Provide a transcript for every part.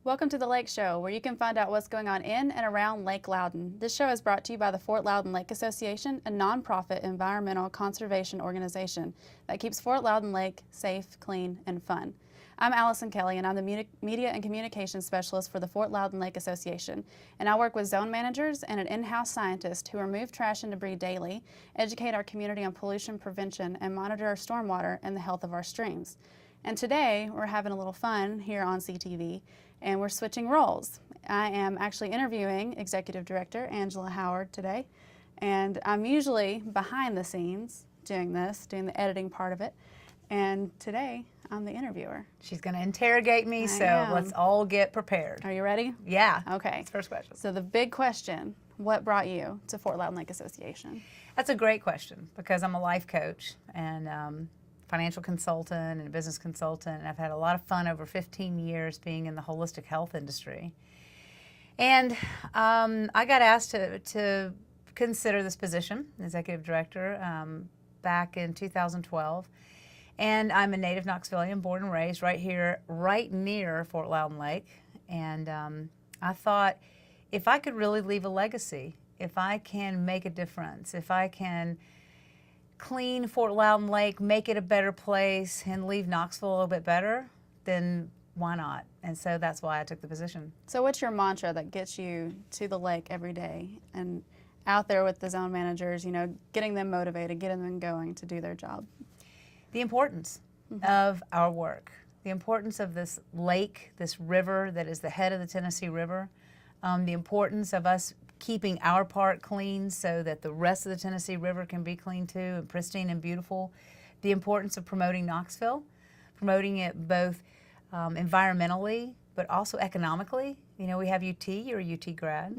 Welcome to the Lake Show, where you can find out what's going on in and around Lake Loudoun. This show is brought to you by the Fort Loudoun Lake Association, a nonprofit environmental conservation organization that keeps Fort Loudoun Lake safe, clean, and fun. I'm Allison Kelly, and I'm the Media and Communications Specialist for the Fort Loudoun Lake Association, and I work with zone managers and an in-house scientist who remove trash and debris daily, educate our community on pollution prevention, and monitor our stormwater and the health of our streams. And today, we're having a little fun here on CTV, and we're switching roles. I am actually interviewing Executive Director Angela Howard today, and I'm usually behind the scenes doing the editing part of it, and today I'm the interviewer. She's going to interrogate me, so let's all get prepared. Are you ready? Yeah. Okay. First question. So the big question, what brought you to Fort Loudoun Lake Association? That's a great question because I'm a life coach and financial consultant and a business consultant, and I've had a lot of fun over 15 years being in the holistic health industry. And I got asked to consider this position, Executive Director, back in 2012. And I'm a native Knoxvillian, born and raised right here, right near Fort Loudoun Lake. And I thought, if I could really leave a legacy, if I can make a difference, if I can clean Fort Loudoun Lake, make it a better place, and leave Knoxville a little bit better, then why not? And so that's why I took the position. So what's your mantra that gets you to the lake every day and out there with the zone managers, you know, getting them motivated, getting them going to do their job? The importance of our work, the importance of this lake, this river that is the head of the Tennessee River, the importance of us keeping our part clean so that the rest of the Tennessee River can be clean too and pristine and beautiful, the importance of promoting Knoxville, promoting it both environmentally but also economically. You know, we have UT, you're a UT grad,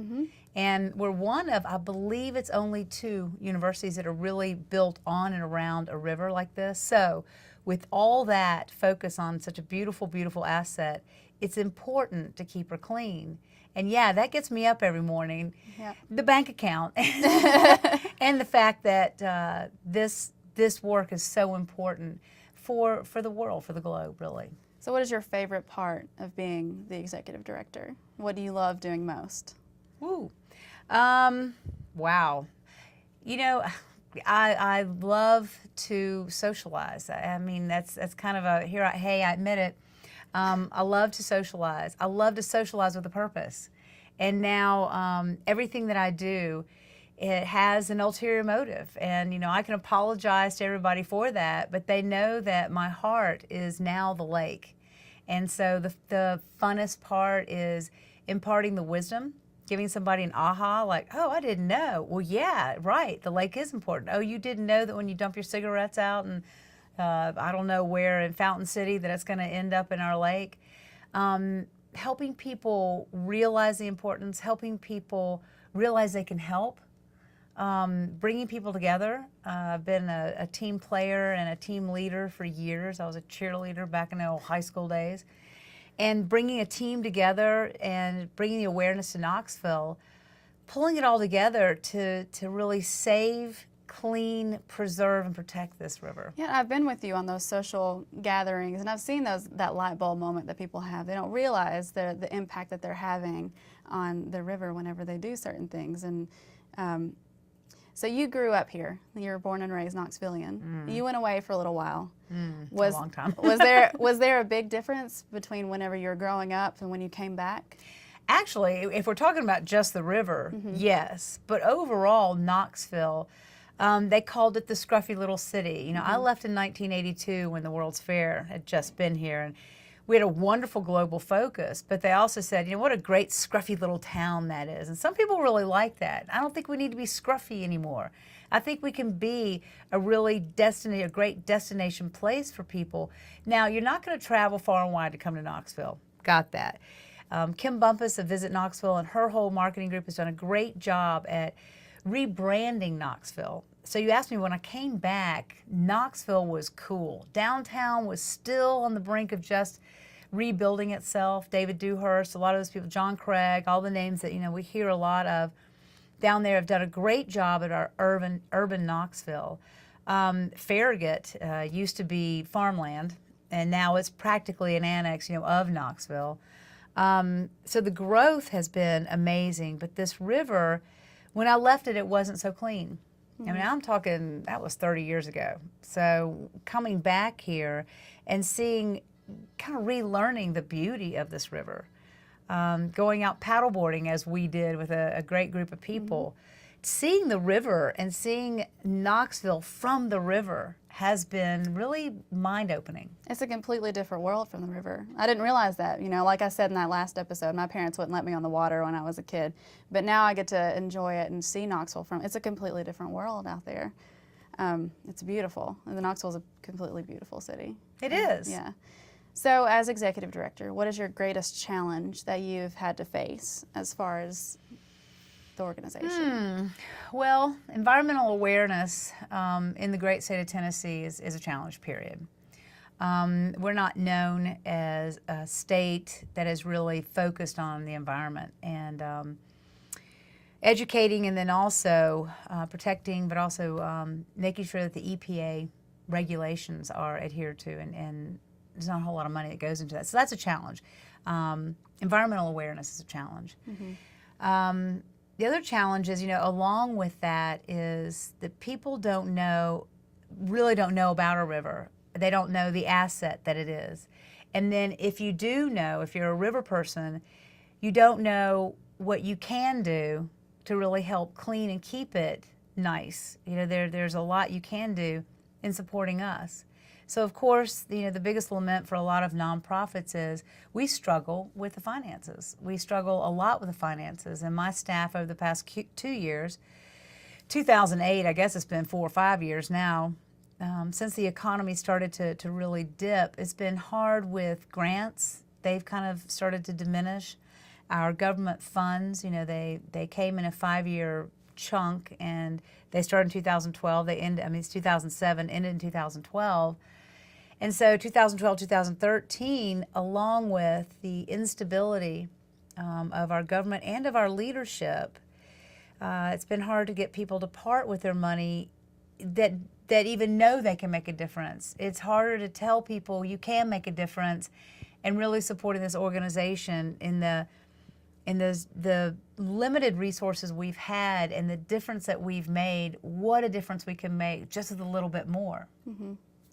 and we're one of, I believe it's only 2 universities that are really built on and around a river like this. So with all that focus on such a beautiful, beautiful asset, it's important to keep her clean. And yeah, that gets me up every morning. Yep. The bank account and the fact that this work is so important for the world, for the globe, really. So what is your favorite part of being the Executive Director? What do you love doing most? Ooh. Wow. You know, I love to socialize. I mean, that's kind of a, hey, I admit it. I love to socialize. I love to socialize with a purpose. And now everything that I do, it has an ulterior motive. And, you know, I can apologize to everybody for that, but they know that my heart is now the lake. And so the funnest part is imparting the wisdom, giving somebody an aha, like, oh, I didn't know. Well, yeah, right, the lake is important. Oh, you didn't know that when you dump your cigarettes out and I don't know where in Fountain City that it's going to end up in our lake. Helping people realize the importance, helping people realize they can help, bringing people together. I've been a team player and a team leader for years. I was a cheerleader back in the old high school days. And bringing a team together and bringing the awareness to Knoxville, pulling it all together to really save, clean, preserve, and protect this river. Yeah, I've been with you on those social gatherings, and I've seen that light bulb moment that people have. They don't realize the impact that they're having on the river whenever they do certain things. And so you grew up here. You were born and raised Knoxvillian. You went away for a little while. A long time. was there a big difference between whenever you were growing up and when you came back? Actually, if we're talking about just the river, yes. But overall, Knoxville, they called it the scruffy little city. You know, I left in 1982 when the World's Fair had just been here, and we had a wonderful global focus, but they also said, you know, what a great scruffy little town that is. And some people really like that. I don't think we need to be scruffy anymore. I think we can be a great destination place for people. Now, you're not going to travel far and wide to come to Knoxville. Got that. Kim Bumpus of Visit Knoxville and her whole marketing group has done a great job at rebranding Knoxville. So you asked me, when I came back, Knoxville was cool. Downtown was still on the brink of just rebuilding itself. David Dewhurst, a lot of those people, John Craig, all the names that, you know, we hear a lot of down there have done a great job at our urban Knoxville. Farragut used to be farmland, and now it's practically an annex, you know, of Knoxville. So the growth has been amazing, but this river, when I left it, it wasn't so clean. I mean, I'm talking, that was 30 years ago. So coming back here and seeing, kind of relearning the beauty of this river, going out paddleboarding as we did with a great group of people, seeing the river and seeing Knoxville from the river has been really mind-opening. It's a completely different world from the river. I didn't realize that. You know, like I said in that last episode, my parents wouldn't let me on the water when I was a kid. But now I get to enjoy it and see Knoxville from, it's a completely different world out there. It's beautiful. And Knoxville is a completely beautiful city. It is. Yeah. So as executive director, what is your greatest challenge that you've had to face as far as the organization? Well, environmental awareness in the great state of Tennessee is a challenge, period. We're not known as a state that is really focused on the environment and educating, and then also protecting, but also making sure that the EPA regulations are adhered to, and there's not a whole lot of money that goes into that. So that's a challenge. Environmental awareness is a challenge. The other challenge is, you know, along with that is that people really don't know about our river. They don't know the asset that it is. And then if you do know, if you're a river person, you don't know what you can do to really help clean and keep it nice. You know, there's a lot you can do in supporting us. So of course, you know, the biggest lament for a lot of nonprofits is we struggle with the finances. We struggle a lot with the finances, and my staff over the past 2 years, 2008, I guess it's been 4 or 5 years now, since the economy started to really dip, it's been hard with grants. They've kind of started to diminish. Our government funds, you know, they came in a 5-year chunk, and they started in 2012. It's 2007, ended in 2012. And so 2012, 2013, along with the instability of our government and of our leadership, it's been hard to get people to part with their money that even know they can make a difference. It's harder to tell people you can make a difference, and really supporting this organization in the limited resources we've had and the difference that we've made, what a difference we can make just with a little bit more.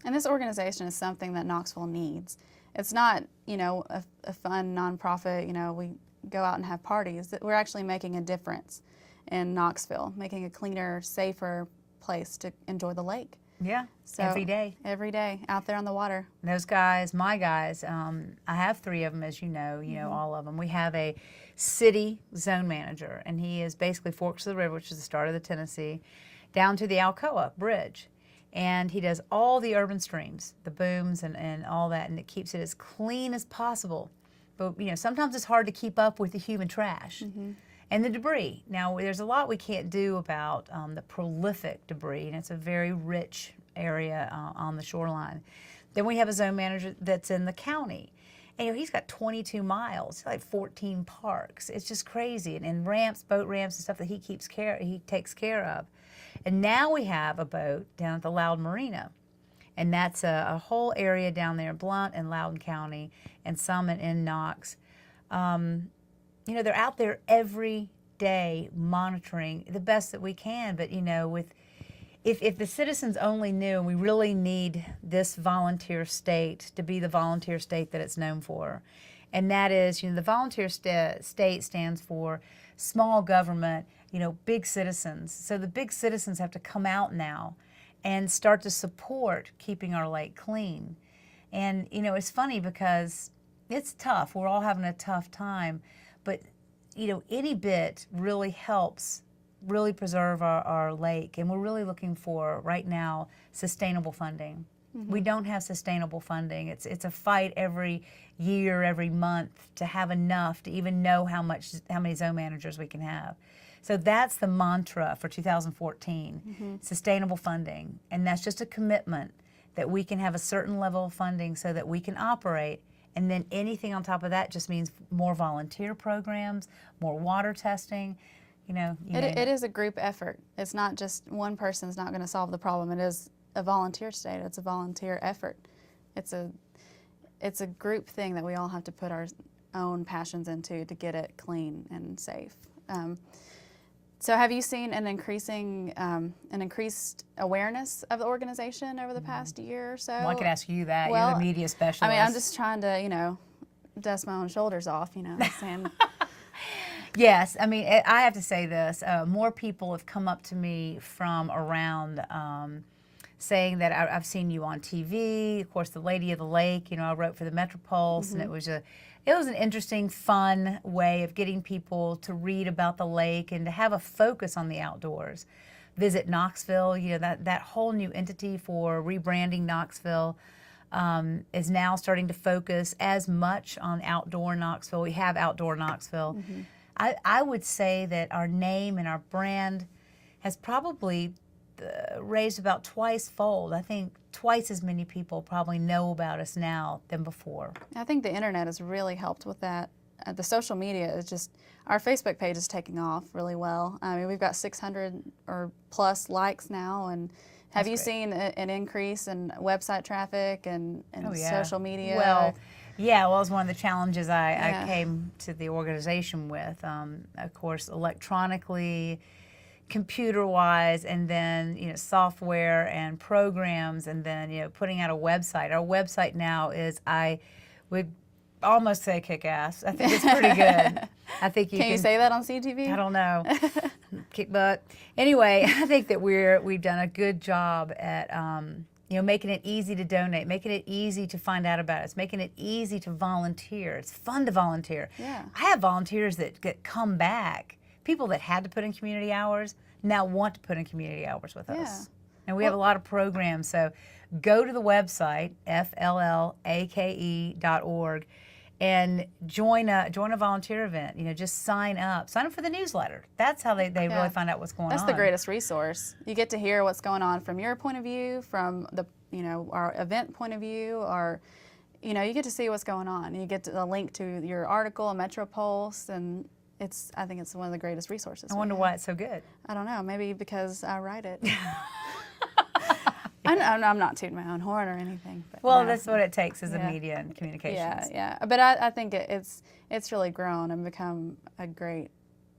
And this organization is something that Knoxville needs. It's not, you know, a fun nonprofit, you know, we go out and have parties. We're actually making a difference in Knoxville, making a cleaner, safer place to enjoy the lake. Yeah, So, every day. Every day, out there on the water. Those guys, my guys, I have 3 of them, as you know all of them. We have a city zone manager, and he is basically Forks of the River, which is the start of the Tennessee, down to the Alcoa Bridge. And he does all the urban streams, the booms and all that, and it keeps it as clean as possible. But, you know, sometimes it's hard to keep up with the human trash and the debris. Now, there's a lot we can't do about the prolific debris, and it's a very rich area on the shoreline. Then we have a zone manager that's in the county. And, you know, he's got 22 miles, like 14 parks. It's just crazy. And ramps, boat ramps and stuff that he takes care of. And now we have a boat down at the Loudoun Marina. And that's a whole area down there, Blount and Loudoun County, and some in Knox. You know, they're out there every day monitoring the best that we can. But, you know, if the citizens only knew, and we really need this volunteer state to be the volunteer state that it's known for. And that is, you know, the volunteer state stands for small government, you know, big citizens. So the big citizens have to come out now and start to support keeping our lake clean. And, you know, it's funny because it's tough. We're all having a tough time. But, you know, any bit really helps really preserve our lake. And we're really looking for, right now, sustainable funding. We don't have sustainable funding. It's a fight every year, every month to have enough to even know how many zone managers we can have. So that's the mantra for 2014, sustainable funding. And that's just a commitment that we can have a certain level of funding so that we can operate. And then anything on top of that just means more volunteer programs, more water testing. You know, It is a group effort. It's not just one person's not going to solve the problem. It is a volunteer state. It's a volunteer effort. It's a group thing that we all have to put own passions into to get it clean and safe. So have you seen an increased awareness of the organization over the past year or so? Well, I could ask you that. Well, You're the media specialist. I mean, I'm just trying to, you know, dust my own shoulders off, you know, saying. Yes, I mean, I have to say this. More people have come up to me from around saying that I've seen you on TV. Of course, the Lady of the Lake, you know, I wrote for the Metropulse, and it was an interesting, fun way of getting people to read about the lake and to have a focus on the outdoors. Visit Knoxville, you know, that whole new entity for rebranding Knoxville is now starting to focus as much on outdoor Knoxville. We have outdoor Knoxville. I would say that our name and our brand has probably raised about twice-fold. I think twice as many people probably know about us now than before. I think the internet has really helped with that. The social media is just, our Facebook page is taking off really well. I mean, we've got 600 or plus likes now, and have you seen an increase in website traffic and social media? Well, yeah, well, it was one of the challenges I came to the organization with. Of course, electronically, computer-wise, and then, you know, software and programs, and then, you know, putting out a website. Our website now is, I would almost say kick-ass. I think it's pretty good. I think you can you say that on CTV? I don't know. Kick butt. Anyway, I think that we've done a good job at you know, making it easy to donate, making it easy to find out about us, making it easy to volunteer. It's fun to volunteer. Yeah. I have volunteers that come back. People that had to put in community hours now want to put in community hours with us. And we have a lot of programs. So go to the website, FLLAKE.org, and join a volunteer event. You know, just sign up. Sign up for the newsletter. That's how they really find out what's going on. That's the greatest resource. You get to hear what's going on from your point of view, from the, you know, our event point of view, or, you know, you get to see what's going on. You get a link to your article, a Metropulse, and I think it's one of the greatest resources. I wonder why it's so good. I don't know. Maybe because I write it. I'm not tooting my own horn or anything. But well, no. That's what it takes as a media and communications. Yeah. But I think it's really grown and become a great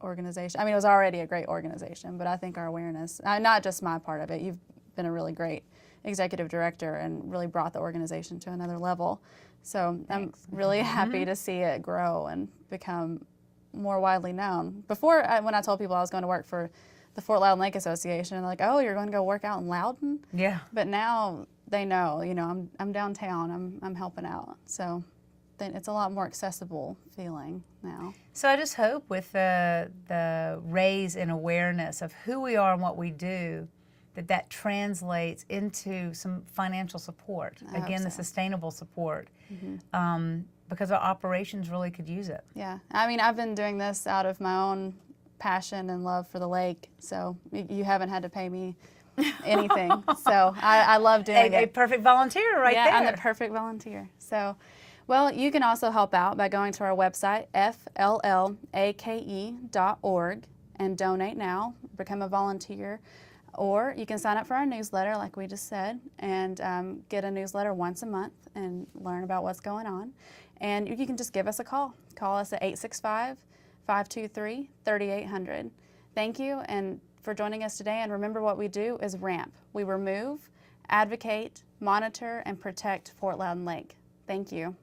organization. I mean, it was already a great organization, but I think our awareness, not just my part of it, you've been a really great executive director and really brought the organization to another level. So thanks. I'm really happy to see it grow and become more widely known. Before, when I told people I was going to work for the Fort Loudoun Lake Association, they're like, "Oh, you're going to go work out in Loudoun?" Yeah. But now they know, you know, I'm downtown, I'm helping out. So then it's a lot more accessible feeling now. So I just hope with the raise in awareness of who we are and what we do, that translates into some financial support. Again, the sustainable support. Because our operations really could use it. Yeah, I mean, I've been doing this out of my own passion and love for the lake, so you haven't had to pay me anything. So I love doing it. A perfect volunteer right there. Yeah, I'm the perfect volunteer. So, well, you can also help out by going to our website, FLLAKE.org, and donate now, become a volunteer. Or you can sign up for our newsletter, like we just said, and get a newsletter once a month and learn about what's going on. And you can just give us a call. Call us at 865-523-3800. Thank you and for joining us today. And remember, what we do is RAMP. We remove, advocate, monitor, and protect Fort Loudoun Lake. Thank you.